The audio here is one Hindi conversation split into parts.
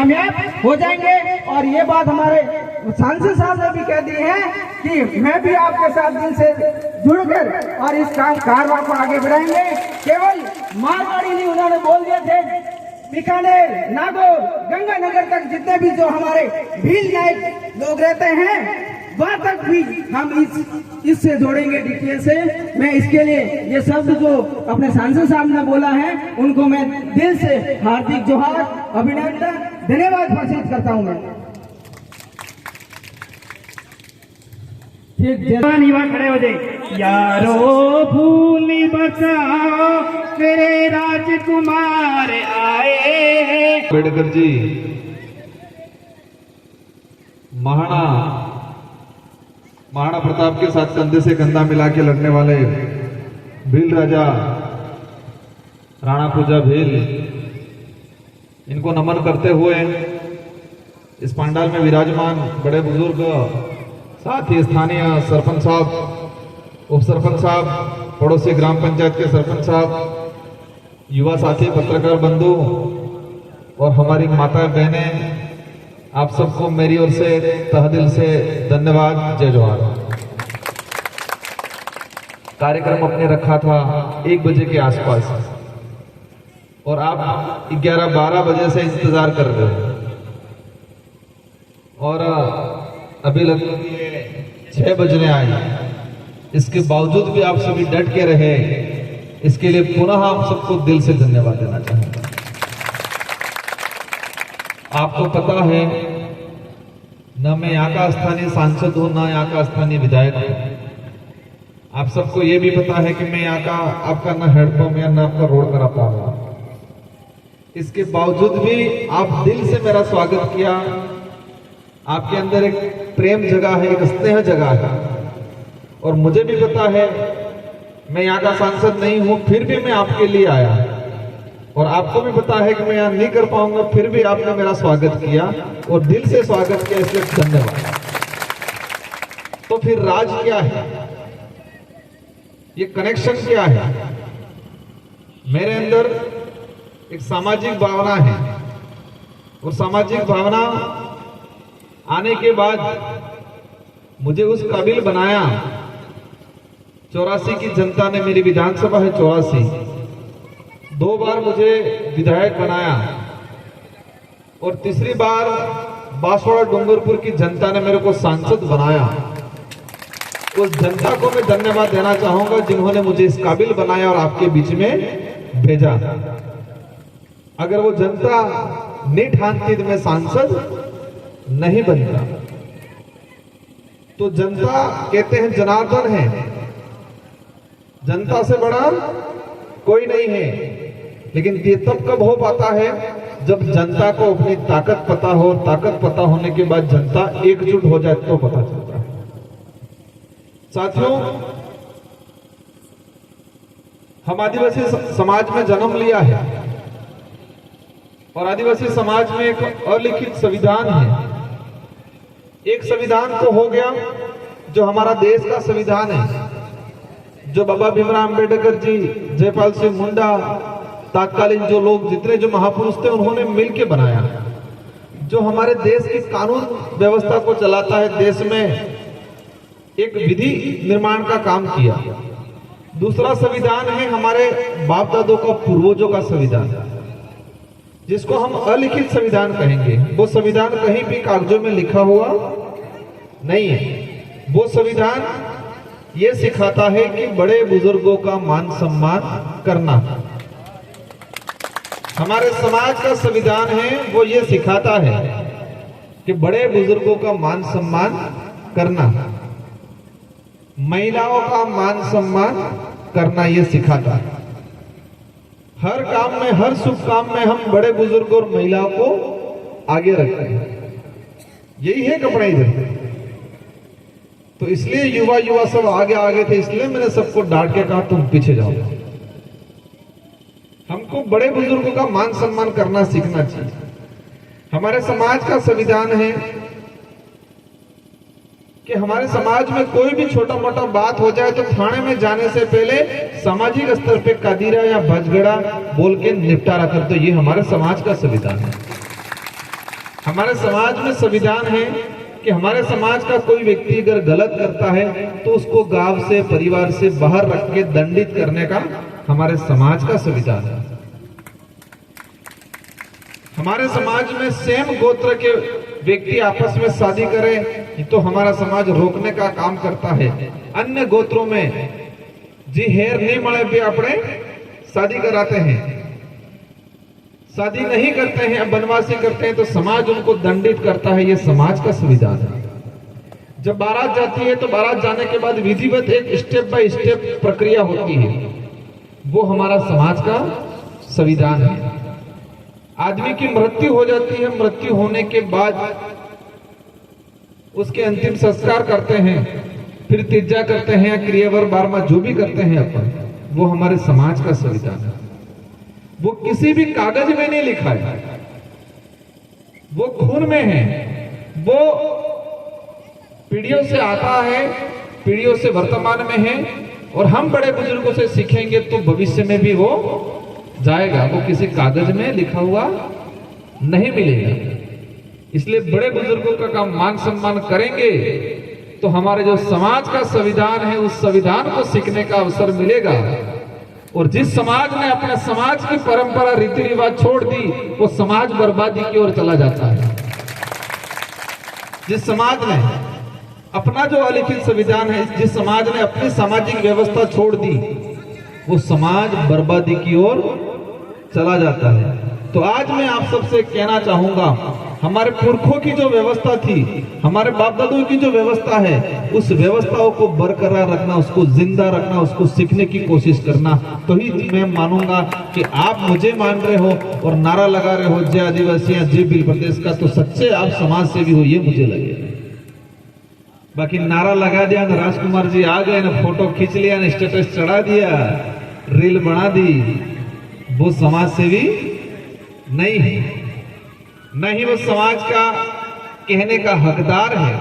कामयाब हो जाएंगे। और ये बात हमारे सांसद साहब ने भी कह दी है कि मैं भी आपके साथ दिल से जुड़कर और इस कारवां को आगे बढ़ाएंगे। केवल मारवाड़ी नहीं, उन्होंने बोल दिए थे बीकानेर, नागौर, गंगानगर तक जितने भी जो हमारे भील नायक लोग रहते हैं वहां तक भी हम इससे जोड़ेंगे डीटीएच से। मैं इसके लिए ये शब्द जो अपने सांसद साहब ने बोला है उनको मैं दिल से हार्दिक जोहार, अभिनंदन, धन्यवाद प्रस्तुत करता हूं। मैं ठीक जवान युवा खड़े हो जाए। यारो भूली बचाओ मेरे राजकुमार आए। अम्बेडकर जी महाराणा प्रताप के साथ कंधे से कंधा मिला के लड़ने वाले भील राजा राणा पूजा भील, इनको नमन करते हुए इस पंडाल में विराजमान बड़े बुजुर्ग, साथ ही स्थानीय सरपंच साहब, उप सरपंच साहब, पड़ोसी ग्राम पंचायत के सरपंच साहब, युवा साथी, पत्रकार बंधु और हमारी माता बहनें, आप सबको मेरी ओर से तहे दिल से धन्यवाद, जय जोहार। कार्यक्रम अपने रखा था 1 बजे के आसपास और आप 11-12 बजे से इंतजार कर रहे हो और अभी लगभग 6 बजने आए। इसके बावजूद भी आप सभी डट के रहे, इसके लिए पुनः आप सबको दिल से धन्यवाद देना चाहूंगा। आपको पता है न मैं यहाँ का स्थानीय सांसद हूं, न यहाँ का स्थानीय विधायक हूं। आप सबको ये भी पता है कि मैं यहाँ का आपका न हेडपंप या न आपका रोड करा पाऊंगा। इसके बावजूद भी आप दिल से मेरा स्वागत किया। आपके अंदर एक प्रेम जगह है, एक स्नेह जगह है और मुझे भी पता है मैं यहाँ का सांसद नहीं हूं, फिर भी मैं आपके लिए आया और आपको भी पता है कि मैं यहाँ नहीं कर पाऊंगा, फिर भी आपने मेरा स्वागत किया और दिल से स्वागत किया, इसलिए धन्यवाद। तो फिर राज क्या है, ये कनेक्शन क्या है? मेरे अंदर एक सामाजिक भावना है और सामाजिक भावना आने के बाद मुझे उस काबिल बनाया। 84 की जनता ने, मेरी विधानसभा है 84, 2 बार मुझे विधायक बनाया और तीसरी बार बांसवाड़ा डूंगरपुर की जनता ने मेरे को सांसद बनाया। उस जनता को मैं धन्यवाद देना चाहूंगा जिन्होंने मुझे इस काबिल बनाया और आपके बीच में भेजा। अगर वो जनता नहीं ठानती तो मैं सांसद नहीं बनता। तो जनता कहते हैं जनार्दन है, जनता से बड़ा कोई नहीं है। लेकिन ये तब कब हो पाता है जब जनता को अपनी ताकत पता हो, ताकत पता होने के बाद जनता एकजुट हो जाए तो पता चलता है। साथियों, हम आदिवासी समाज में जन्म लिया है और आदिवासी समाज में एक अलिखित संविधान है। एक संविधान तो हो गया जो हमारा देश का संविधान है, जो बाबा भीमराव अंबेडकर जी, जयपाल सिंह मुंडा, तत्कालीन जो लोग, जितने जो महापुरुष थे, उन्होंने मिलकर बनाया, जो हमारे देश की कानून व्यवस्था को चलाता है, देश में एक विधि निर्माण का काम किया। दूसरा संविधान है हमारे बाप दादों का, पूर्वजों का संविधान, जिसको हम अलिखित संविधान कहेंगे। वो संविधान कहीं भी कागजों में लिखा हुआ नहीं है। वो संविधान ये सिखाता है कि बड़े बुजुर्गों का मान सम्मान करना। हमारे समाज का संविधान है वो ये सिखाता है कि बड़े बुजुर्गों का मान सम्मान करना, महिलाओं का मान सम्मान करना, ये सिखाता है। हर काम में, हर शुभ काम में हम बड़े बुजुर्ग और महिलाओं को आगे रखते हैं। यही है कपड़ा इधर। तो इसलिए युवा सब आगे आगे थे, इसलिए मैंने सबको डांट के कहा तुम पीछे जाओ। हमको बड़े बुजुर्गों का मान सम्मान करना सीखना चाहिए। हमारे समाज का संविधान है कि हमारे समाज में कोई भी छोटा मोटा बात हो जाए तो थाने में जाने से पहले सामाजिक स्तर पे कादीरा या भजगड़ा बोल के निपटारा कर दो। ये हमारे समाज का संविधान है। हमारे समाज में संविधान है कि हमारे समाज का कोई व्यक्ति अगर गलत करता है तो उसको गांव से, परिवार से बाहर रख के दंडित करने का हमारे समाज का संविधान है। हमारे समाज में सेम गोत्र के व्यक्ति आपस में शादी करें तो हमारा समाज रोकने का काम करता है। अन्य गोत्रों में जी हेर नहीं मळे भी अपने शादी कराते हैं, शादी नहीं करते हैं, बनवासी करते हैं तो समाज उनको दंडित करता है। ये समाज का संविधान है। जब बारात जाती है तो बारात जाने के बाद विधिवत एक स्टेप बाय स्टेप प्रक्रिया होती है, वो हमारा समाज का संविधान है। आदमी की मृत्यु हो जाती है, मृत्यु होने के बाद उसके अंतिम संस्कार करते हैं, फिर तीजा करते हैं, क्रियावर बारमा जो भी करते हैं अपन, वो हमारे समाज का संविधान है। वो किसी भी कागज में नहीं लिखा है, वो खून में है, वो पीढ़ियों से आता है, पीढ़ियों से वर्तमान में है और हम बड़े बुजुर्गों से सीखेंगे तो भविष्य में भी वो जाएगा, वो किसी कागज में लिखा हुआ नहीं मिलेगा। इसलिए बड़े बुजुर्गों का काम मान सम्मान करेंगे तो हमारे जो समाज का संविधान है उस संविधान को सीखने का अवसर मिलेगा। और जिस समाज ने अपने समाज की परंपरा रीति रिवाज छोड़ दी वो समाज बर्बादी की ओर चला जाता है। जिस समाज ने अपना जो अलिखित संविधान है, जिस समाज ने अपनी सामाजिक व्यवस्था छोड़ दी वो समाज बर्बादी की ओर चला जाता है। तो आज मैं आप सबसे कहना चाहूंगा, हमारे पुरखों की जो व्यवस्था थी, हमारे बाप दादों की जो व्यवस्था है, उस व्यवस्थाओं को बरकरार रखना, उसको जिंदा रखना, उसको सीखने की कोशिश करना, तो ही मैं मानूंगा कि आप मुझे मान रहे हो और नारा लगा रहे हो जय आदिवासी जय भील प्रदेश का, तो सच्चे आप समाज सेवी हो ये मुझे लगे। बाकी नारा लगा दिया ना, राजकुमार जी आ गए ना, फोटो खींच लिया ना, स्टेटस चढ़ा दिया, रील बना दी, वो समाज सेवी नहीं है, नहीं वो समाज का कहने का हकदार है,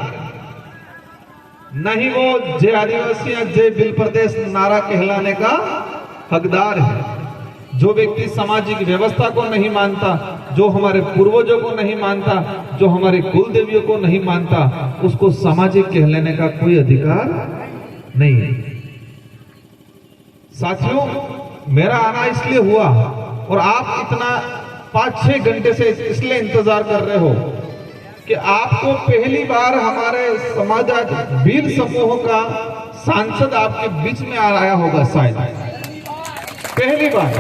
नहीं वो जय आदिवासी जय भील प्रदेश नारा कहलाने का हकदार है। जो व्यक्ति सामाजिक व्यवस्था को नहीं मानता, जो हमारे पूर्वजों को नहीं मानता, जो हमारे कुल देवियों को नहीं मानता, उसको सामाजिक कहलाने का कोई अधिकार नहीं है। साथियों, मेरा आना इसलिए हुआ और आप इतना 5-6 घंटे से इसलिए इंतजार कर रहे हो कि आपको पहली बार हमारे समाज वीर समूह का सांसद आपके बीच में आया होगा, शायद पहली बार।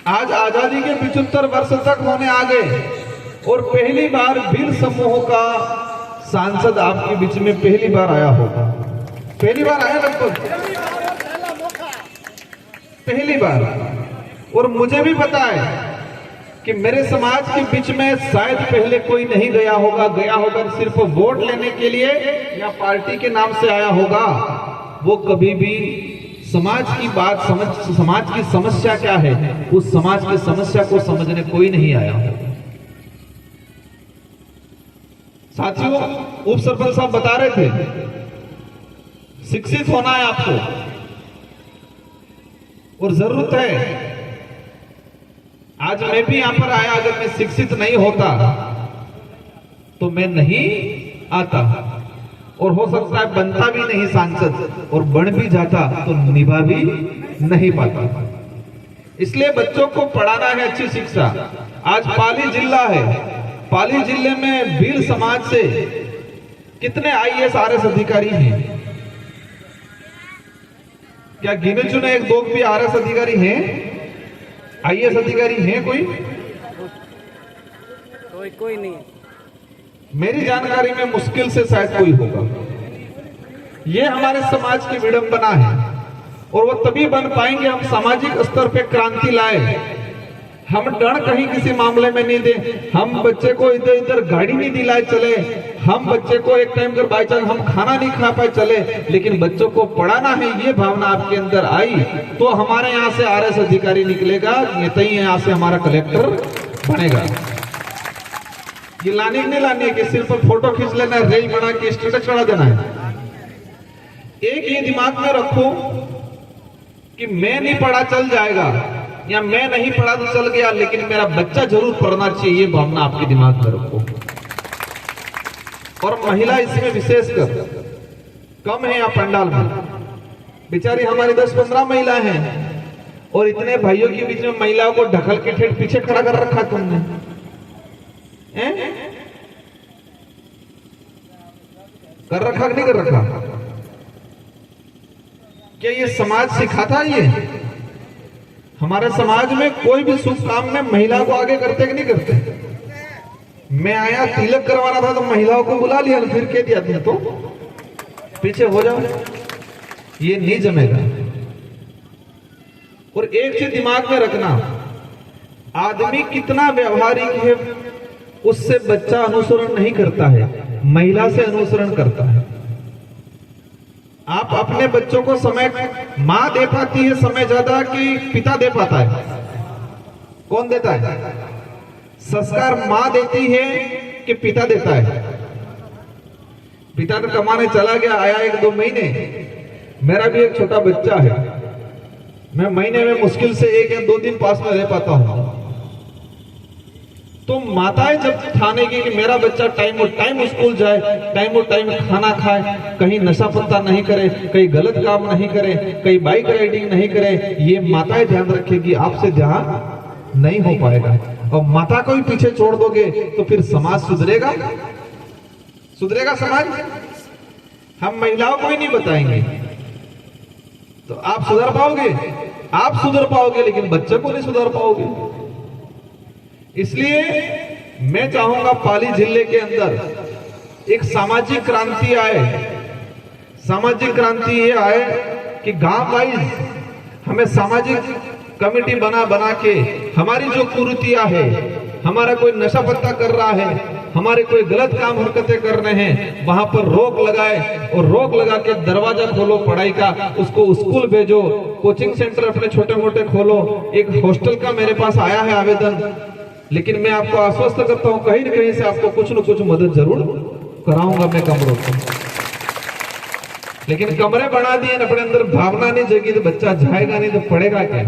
आज आजादी के 75 वर्ष तक होने आ गए और पहली बार वीर समूह का सांसद आपके बीच में पहली बार आया होगा। पहली बार आया, लगभग पहली बार। और मुझे भी पता है कि मेरे समाज के बीच में शायद पहले कोई नहीं गया होगा, गया होगा सिर्फ वोट लेने के लिए या पार्टी के नाम से आया होगा। वो कभी भी समाज की बात समझ, समाज की समस्या क्या है, उस समाज की समस्या को समझने कोई नहीं आया होगा। साथियों, उप सरपंच साहब बता रहे थे शिक्षित होना है आपको और जरूरत है। आज मैं भी यहां पर आया, अगर मैं शिक्षित नहीं होता तो मैं नहीं आता और हो सकता है बनता भी नहीं सांसद, और बन भी जाता तो निभा भी नहीं पाता। इसलिए बच्चों को पढ़ाना है अच्छी शिक्षा। आज पाली जिला है, पाली जिले में भील समाज से कितने IAS RS अधिकारी हैं? क्या गिने चुने 1-2 भी RS अधिकारी हैं? IAS अधिकारी हैं कोई? कोई नहीं। मेरी जानकारी में मुश्किल से शायद कोई होगा। ये हमारे समाज की विडंबना है और वो तभी बन पाएंगे हम सामाजिक स्तर पे क्रांति लाए। हम डर कहीं किसी मामले में नहीं दे, हम बच्चे को इधर इधर गाड़ी नहीं दिलाए चले, हम बच्चे को एक टाइम कर बाई चांस हम खाना नहीं खा पाए चले, लेकिन बच्चों को पढ़ाना है, ये भावना आपके अंदर आई तो हमारे यहाँ से RS अधिकारी निकलेगा, नेता ही यहाँ से हमारा कलेक्टर बनेगा। ये लानी नहीं लानी है कि सिर्फ फोटो खींच लेना है, रेल बना के स्टेटस चढ़ा देना है। एक ये दिमाग में रखो कि मैं नहीं पढ़ा चल जाएगा, या मैं नहीं पढ़ा तो चल गया, लेकिन मेरा बच्चा जरूर पढ़ना चाहिए, ये भावना आपके दिमाग में रखो। और महिला इसमें विशेषकर कम है यहाँ पंडाल में, बेचारी हमारी 10-15 महिलाएं हैं, और इतने भाइयों के बीच में महिलाओं को ढकल के ठेठ पीछे खड़ा कर रखा तुमने, कर रखा कि नहीं कर रखा? क्या ये समाज सिखाता है? ये हमारे समाज में कोई भी शुभ काम में महिला को आगे करते कि नहीं करते? मैं आया तिलक करवाना था तो महिलाओं को बुला लिया, फिर कह दिया तुम तो पीछे हो जाओ, ये नहीं जमेगा। और एक चीज दिमाग में रखना, आदमी कितना व्यवहारिक है उससे बच्चा अनुसरण नहीं करता है, महिला से अनुसरण करता है। आप अपने बच्चों को समय मां दे पाती है समय ज्यादा कि पिता दे पाता है? कौन देता है? संस्कार मां देती है कि पिता देता है? पिता तो कमाने चला गया, आया 1-2 महीने, मेरा भी एक छोटा बच्चा है, मैं महीने में मुश्किल से 1 या 2 दिन पास में रह पाता हूं। तो माताएं जब ठानेगी कि मेरा बच्चा टाइम स्कूल जाए, टाइम खाना खाए, कहीं नशा पत्ता नहीं करे, कहीं गलत काम नहीं करे, कहीं बाइक राइडिंग नहीं करे, ये माताएं ध्यान रखेगी, आपसे ध्यान नहीं हो पाएगा। और माता को ही पीछे छोड़ दोगे तो फिर समाज सुधरेगा? सुधरेगा समाज? हम महिलाओं को ही नहीं बताएंगे तो आप सुधर पाओगे? आप सुधर पाओगे लेकिन बच्चे को नहीं सुधर पाओगे। इसलिए मैं चाहूंगा पाली जिले के अंदर एक सामाजिक क्रांति आए। सामाजिक क्रांति ये आए कि गांव वाइज हमें सामाजिक कमेटी बना के हमारी जो कुरीतियां है, हमारा कोई नशा पत्ता कर रहा है, हमारे कोई गलत काम हरकतें कर रहे हैं, वहां पर रोक लगाए, और रोक लगा के दरवाजा खोलो पढ़ाई का, उसको स्कूल भेजो, कोचिंग सेंटर अपने छोटे मोटे खोलो। एक हॉस्टल का मेरे पास आया है आवेदन, लेकिन मैं आपको आश्वस्त करता हूं कहीं न कहीं से आपको कुछ न कुछ मदद जरूर कराऊंगा मैं कमरों को। लेकिन कमरे बना दिए अपने अंदर भावना नहीं जगी तो बच्चा जाएगा नहीं तो पढ़ेगा क्या?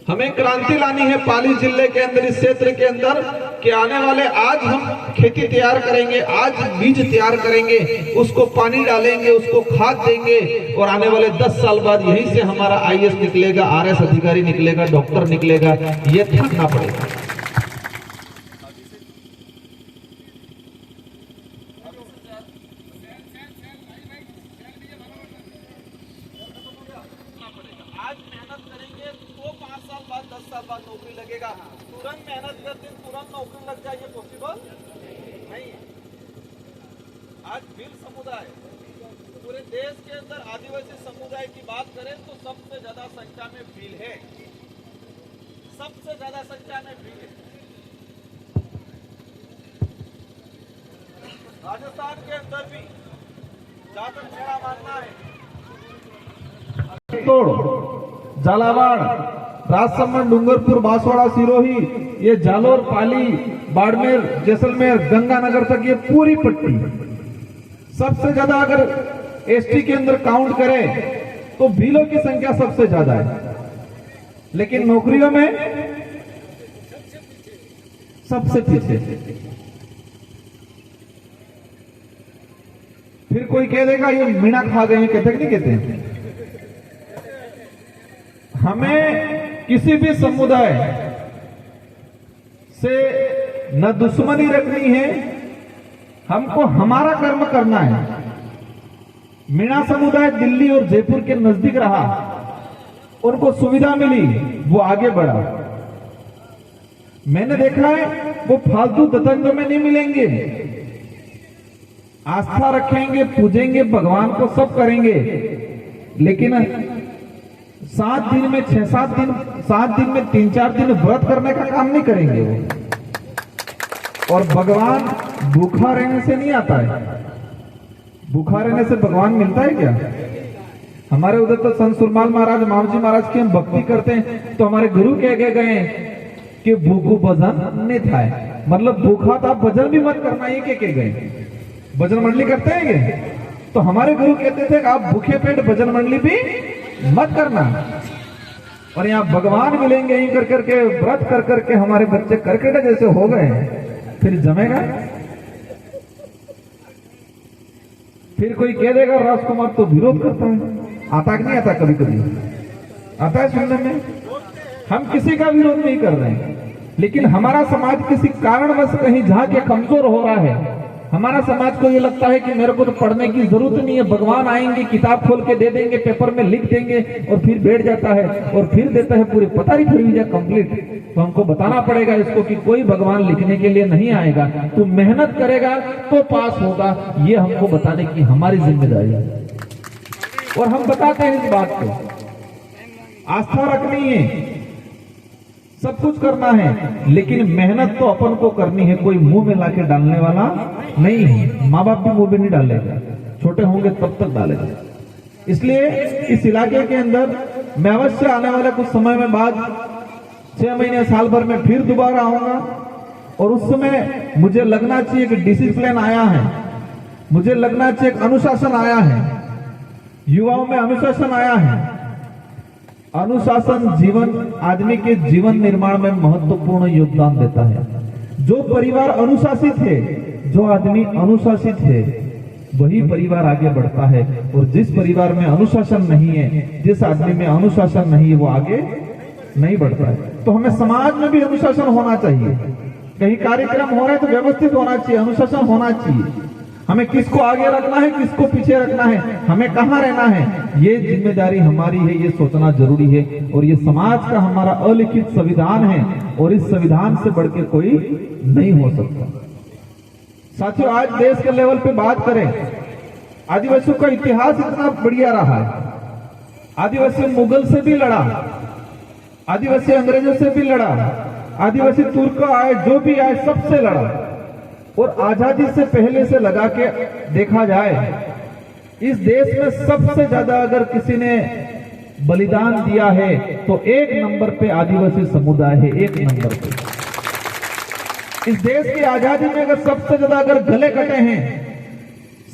हमें क्रांति लानी है पाली जिले के अंदर, इस क्षेत्र के अंदर, कि आने वाले आज हम खेती तैयार करेंगे, आज बीज तैयार करेंगे, उसको पानी डालेंगे, उसको खाद देंगे, और आने वाले 10 साल बाद यहीं से हमारा IAS निकलेगा, RS अधिकारी निकलेगा, डॉक्टर निकलेगा। ये ठानना पड़ेगा। आज मेहनत करेंगे तो 5 साल बाद 10 साल बाद नौकरी लगेगा। तुरंत मेहनत करते तुरंत नौकरी लग जाए, ये पॉसिबल नहीं है। आज भील समुदाय पूरे देश के अंदर आदिवासी समुदाय की बात करें तो सबसे ज्यादा संख्या में भील है, सबसे ज्यादा संख्या में भील है। राजस्थान के अंदर भी जहां तक मेरा मानना है, झालावाड़, राजसमंद, डूंगरपुर, बांसवाड़ा, सिरोही, ये जालोर, पाली, बाड़मेर, जैसलमेर, गंगानगर तक ये पूरी पट्टी सबसे ज्यादा अगर ST के अंदर काउंट करें तो भीलों की संख्या सबसे ज्यादा है, लेकिन नौकरियों में सबसे पीछे। फिर कोई कह देगा ये मीणा खा गए हैं, कहते नहीं कहते? हमें किसी भी समुदाय से न दुश्मनी रखनी है, हमको हमारा कर्म करना है। मीणा समुदाय दिल्ली और जयपुर के नजदीक रहा, उनको सुविधा मिली, वो आगे बढ़ा। मैंने देखा है वो फालतू दतंगों में नहीं मिलेंगे, आस्था रखेंगे, पूजेंगे भगवान को, सब करेंगे, लेकिन 7 दिन में 7 दिन में 3-4 दिन व्रत करने का काम नहीं करेंगे वो। और भगवान भूखा रहने से नहीं आता है, भूखा रहने से भगवान मिलता है क्या? हमारे उधर तो संत सुरमाल महाराज, मामजी महाराज की हम भक्ति करते हैं तो हमारे गुरु कह के गए कि भूखू भजन नहीं था, मतलब भूखा था भजन भी मत करना, ये कह के गए। भजन मंडली करते हैं ये, तो हमारे गुरु कहते थे कि आप भूखे पेट भजन मंडली भी मत करना। और यहाँ भगवान मिलेंगे यहीं कर करके व्रत कर करके हमारे बच्चे करकट जैसे हो गए हैं, फिर जमेगा? फिर कोई कह देगा राजकुमार तो विरोध करता है। आता कि नहीं आता? कभी कभी आता है सुनने में। हम किसी का विरोध नहीं कर रहे हैं, लेकिन हमारा समाज किसी कारणवश कहीं जहां के कमजोर हो रहा है। हमारा समाज को ये लगता है कि मेरे को तो पढ़ने की जरूरत नहीं है, भगवान आएंगे किताब खोल के दे देंगे, पेपर में लिख देंगे और फिर बैठ जाता है और फिर देता है पूरी पतारी फिर जाए कंप्लीट। तो हमको बताना पड़ेगा इसको कि कोई भगवान लिखने के लिए नहीं आएगा, तू मेहनत करेगा तो पास होगा। ये हमको बताने की हमारी जिम्मेदारी है और हम बताते हैं इस बात को। आस्था रखनी है, सब कुछ करना है, लेकिन मेहनत तो अपन को करनी है। कोई मुंह में लाके डालने वाला नहीं है। माँ बाप भी मुंह में नहीं डालेगा, छोटे होंगे तब तक डालेगा। इसलिए इस इलाके के अंदर मैं अवश्य आने वाले कुछ समय में बाद 6 महीने साल भर में फिर दोबारा आऊंगा और उस समय मुझे लगना चाहिए कि डिसिप्लिन आया है, मुझे लगना चाहिए कि अनुशासन आया है, युवाओं में अनुशासन आया है। अनुशासन जीवन आदमी के जीवन निर्माण में महत्वपूर्ण योगदान देता है। जो परिवार अनुशासित है, जो आदमी अनुशासित है, वही परिवार आगे बढ़ता है। और जिस परिवार में अनुशासन नहीं है, जिस आदमी में अनुशासन नहीं है, वो आगे नहीं बढ़ता है। तो हमें समाज में भी अनुशासन होना चाहिए। कहीं कार्यक्रम हो रहे हैं तो व्यवस्थित होना चाहिए, अनुशासन होना चाहिए। हमें किसको आगे रखना है, किसको पीछे रखना है, हमें कहाँ रहना है, ये जिम्मेदारी हमारी है। ये सोचना जरूरी है और ये समाज का हमारा अलिखित संविधान है और इस संविधान से बढ़ के कोई नहीं हो सकता। साथियों, आज देश के लेवल पे बात करें, आदिवासियों का इतिहास इतना बढ़िया रहा है। आदिवासी मुगल से भी लड़ा, आदिवासी अंग्रेजों से भी लड़ा, आदिवासी तुर्क आए, जो भी आए सबसे लड़ा। और आजादी से पहले से लगा के देखा जाए, इस देश में सबसे ज्यादा अगर किसी ने बलिदान दिया है तो 1 नंबर पे आदिवासी समुदाय है। 1 नंबर पे इस देश की आजादी में अगर सबसे ज्यादा अगर गले कटे हैं,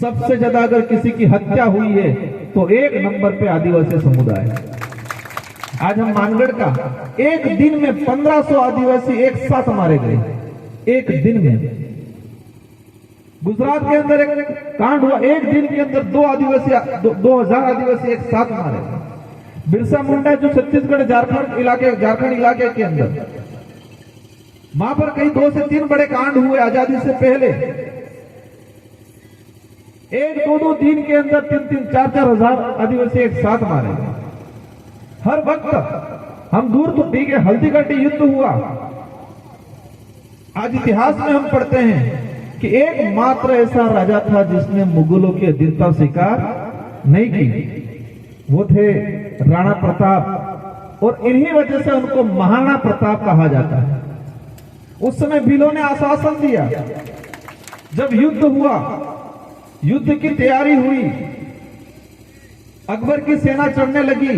सबसे ज्यादा अगर किसी की हत्या हुई है तो 1 नंबर पे आदिवासी समुदाय है। आज हम मानगढ़ का एक दिन में 1500 आदिवासी एक साथ मारे गए, एक दिन में। गुजरात के अंदर एक कांड हुआ, एक दिन के अंदर 2000 आदिवासी एक साथ मारे। बिरसा मुंडा जो छत्तीसगढ़ झारखंड इलाके के अंदर, वहां पर कई 2 से 3 बड़े कांड हुए आजादी से पहले। 1-2 दिन के अंदर 3-3, 4-4 हजार आदिवासी एक साथ मारे। हर वक्त हम दूर तो ठीक है, हल्दीघाटी युद्ध हुआ। आज इतिहास में हम पढ़ते हैं कि एकमात्र ऐसा राजा था जिसने मुगलों की अधीनता स्वीकार नहीं की, वो थे राणा प्रताप। और इन्हीं वजह से उनको महाराणा प्रताप कहा जाता है। उस समय भीलों ने आश्वासन दिया, जब युद्ध हुआ, युद्ध की तैयारी हुई, अकबर की सेना चढ़ने लगी,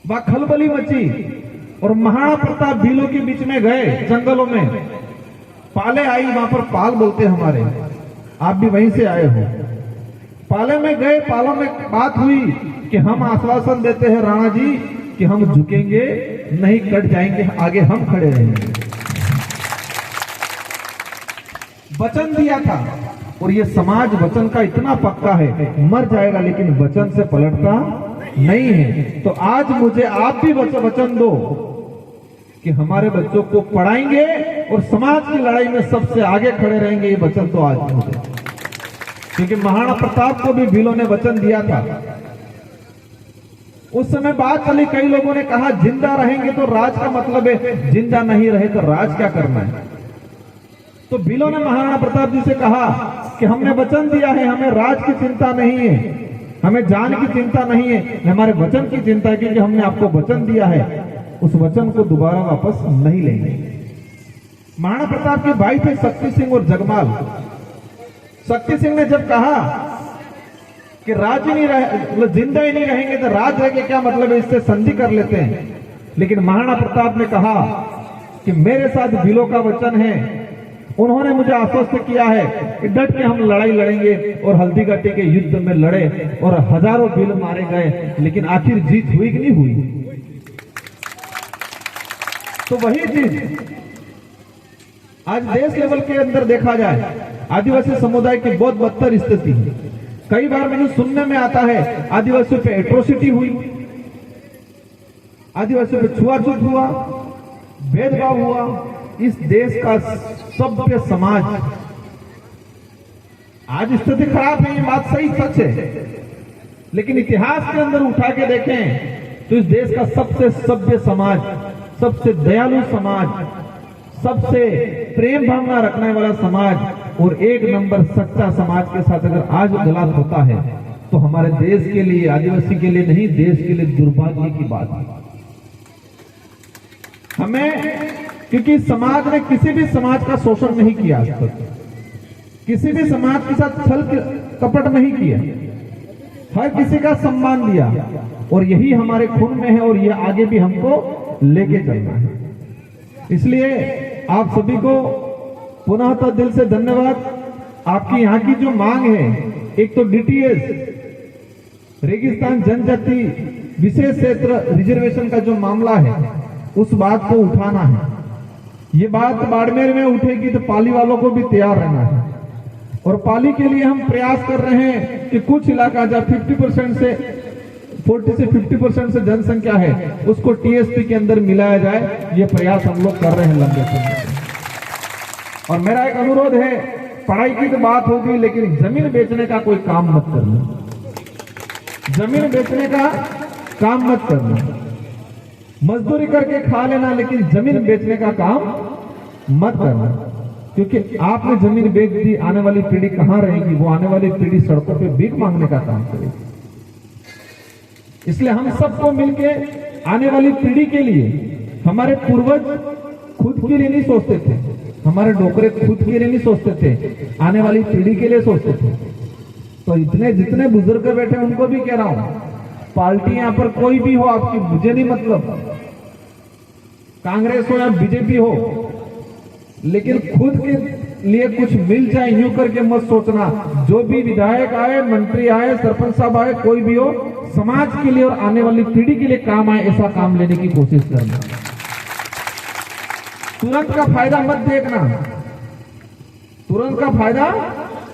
वहां खलबली मची और महाराणा प्रताप भीलों के बीच में गए जंगलों में। पाले आई, वहां पर पाल बोलते हैं हमारे, आप भी वहीं से आए हो। पाले में गए, पालों में बात हुई कि हम आश्वासन देते हैं राणा जी कि हम झुकेंगे नहीं, कट जाएंगे, आगे हम खड़े रहेंगे। वचन दिया था और ये समाज वचन का इतना पक्का है, मर जाएगा लेकिन वचन से पलटता नहीं है। तो आज मुझे आप भी वचन दो कि हमारे बच्चों को पढ़ाएंगे और समाज की लड़ाई में सबसे आगे खड़े रहेंगे। ये वचन तो आज मुझे, क्योंकि महाराणा प्रताप को भी भीलों ने वचन दिया था। उस समय बात चली, कई लोगों ने कहा जिंदा रहेंगे तो राज का मतलब है, जिंदा नहीं रहे तो राज क्या करना है। तो भीलों ने महाराणा प्रताप जी से कहा कि हमने वचन दिया है, हमें राज की चिंता नहीं है, हमें जान की चिंता नहीं है, हमारे वचन की चिंता है, क्योंकि हमने आपको वचन दिया है, उस वचन को दोबारा वापस नहीं लेंगे। महाराणा प्रताप के भाई थे शक्ति सिंह और जगमाल। शक्ति सिंह ने जब कहा कि राज ही नहीं रहे, जिंदा ही नहीं रहेंगे तो राज रह के क्या मतलब है, इससे संधि कर लेते हैं। लेकिन महाराणा प्रताप ने कहा कि मेरे साथ भीलों का वचन है, उन्होंने मुझे आश्वस्त किया है कि डट के हम लड़ाई लड़ेंगे, और हल्दीघाटी के युद्ध में लड़े और हजारों भील मारे गए, लेकिन आखिर जीत हुई कि नहीं हुई? तो वही चीज आज देश लेवल के अंदर देखा जाए, आदिवासी समुदाय की बहुत बदतर स्थिति है। कई बार मुझे सुनने में आता है आदिवासियों पे एट्रोसिटी हुई, आदिवासियों पे छुआछूत हुआ, भेदभाव हुआ। इस देश का सभ्य समाज आज स्थिति खराब है, ये बात सही सच है, लेकिन इतिहास के अंदर उठा के देखें तो इस देश का सबसे सभ्य समाज, सबसे दयालु समाज, सबसे प्रेम भावना रखने वाला समाज और एक नंबर सच्चा समाज के साथ अगर आज गलत होता है तो हमारे देश के लिए, आदिवासी के लिए नहीं, देश के लिए दुर्भाग्य की बात है। हमें, क्योंकि समाज ने किसी भी समाज का शोषण नहीं किया आज तक, किसी भी समाज के साथ छल कपट नहीं किया, हर किसी का सम्मान दिया, और यही हमारे खून में है और ये आगे भी हमको लेके चलना है। इसलिए आप सभी को पुनः तो दिल से धन्यवाद। आपकी यहाँ की जो मांग है, एक तो डीटीएस, रेगिस्तान जनजाति विशेष क्षेत्र रिजर्वेशन का जो मामला है, उस बात को उठाना है। ये बात बाड़मेर में उठेगी तो पाली वालों को भी तैयार रहना है, और पाली के लिए हम प्रयास कर रहे हैं कि कुछ इलाका जहाँ 40 से 50% से जनसंख्या है उसको टीएसपी के अंदर मिलाया जाए। ये प्रयास हम लोग कर रहे हैं लंबे समय से। और मेरा एक अनुरोध है, पढ़ाई की तो बात होगी, लेकिन जमीन बेचने का कोई काम मत करना, जमीन बेचने का काम मत करना। मजदूरी करके खा लेना, लेकिन जमीन बेचने का काम मत करना, क्योंकि आपने जमीन बेच दी, आने वाली पीढ़ी कहां रहेगी? वो आने वाली पीढ़ी सड़कों पे भीख मांगने का काम करेगी। इसलिए हम सबको मिलके आने वाली पीढ़ी के लिए, हमारे पूर्वज खुद के लिए नहीं सोचते थे, हमारे डोकरे खुद के लिए नहीं सोचते थे, आने वाली पीढ़ी के लिए सोचते थे। तो इतने जितने बुजुर्ग बैठे उनको भी कह रहा हूं, पार्टी यहां पर कोई भी हो आपकी, मुझे नहीं मतलब, कांग्रेस हो या बीजेपी हो, लेकिन खुद के लिए कुछ मिल जाए यूं करके मत सोचना। जो भी विधायक आए, मंत्री आए, सरपंच साहब आए, कोई भी हो, समाज के लिए और आने वाली पीढ़ी के लिए काम आए, ऐसा काम लेने की कोशिश करना। तुरंत का फायदा मत देखना, तुरंत का फायदा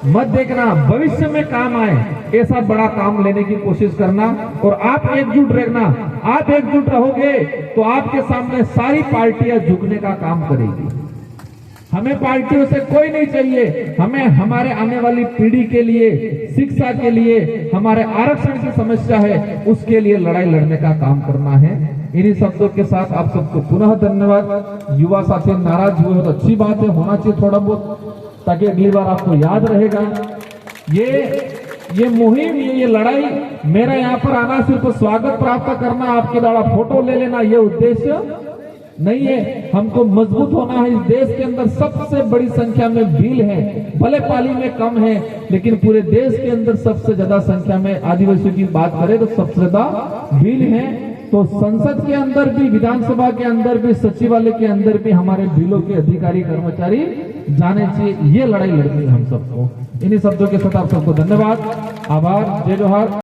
मत देखना, भविष्य में काम आए ऐसा बड़ा काम लेने की कोशिश करना। और आप एकजुट रहना, आप एकजुट रहोगे तो आपके सामने सारी पार्टियां झुकने का काम करेगी। हमें पार्टियों से कोई नहीं चाहिए, हमें हमारे आने वाली पीढ़ी के लिए, शिक्षा के लिए, हमारे आरक्षण की समस्या है उसके लिए लड़ाई लड़ने का काम करना है। इन्हीं शब्दों के साथ आप सबको पुनः धन्यवाद। युवा साथी नाराज हुए तो अच्छी बात है, होना चाहिए थोड़ा बहुत, ताकि अगली बार आपको याद रहेगा। ये मुहिम, ये लड़ाई, मेरा यहाँ पर आना सिर्फ स्वागत प्राप्त करना, आपके द्वारा फोटो ले लेना, ये उद्देश्य नहीं है। हमको मजबूत होना है। इस देश के अंदर सबसे बड़ी संख्या में भील है, भले पाली में कम है, लेकिन पूरे देश के अंदर सबसे ज्यादा संख्या में आदिवासियों की बात करें तो सबसे ज्यादा भील है। तो संसद के अंदर भी, विधानसभा के अंदर भी, सचिवालय के अंदर भी हमारे भीलों के अधिकारी कर्मचारी जाने चाहिए। ये लड़ाई लड़नी है हम सबको। इन्हीं शब्दों के साथ आप सबको धन्यवाद, आभार, जय जोहार।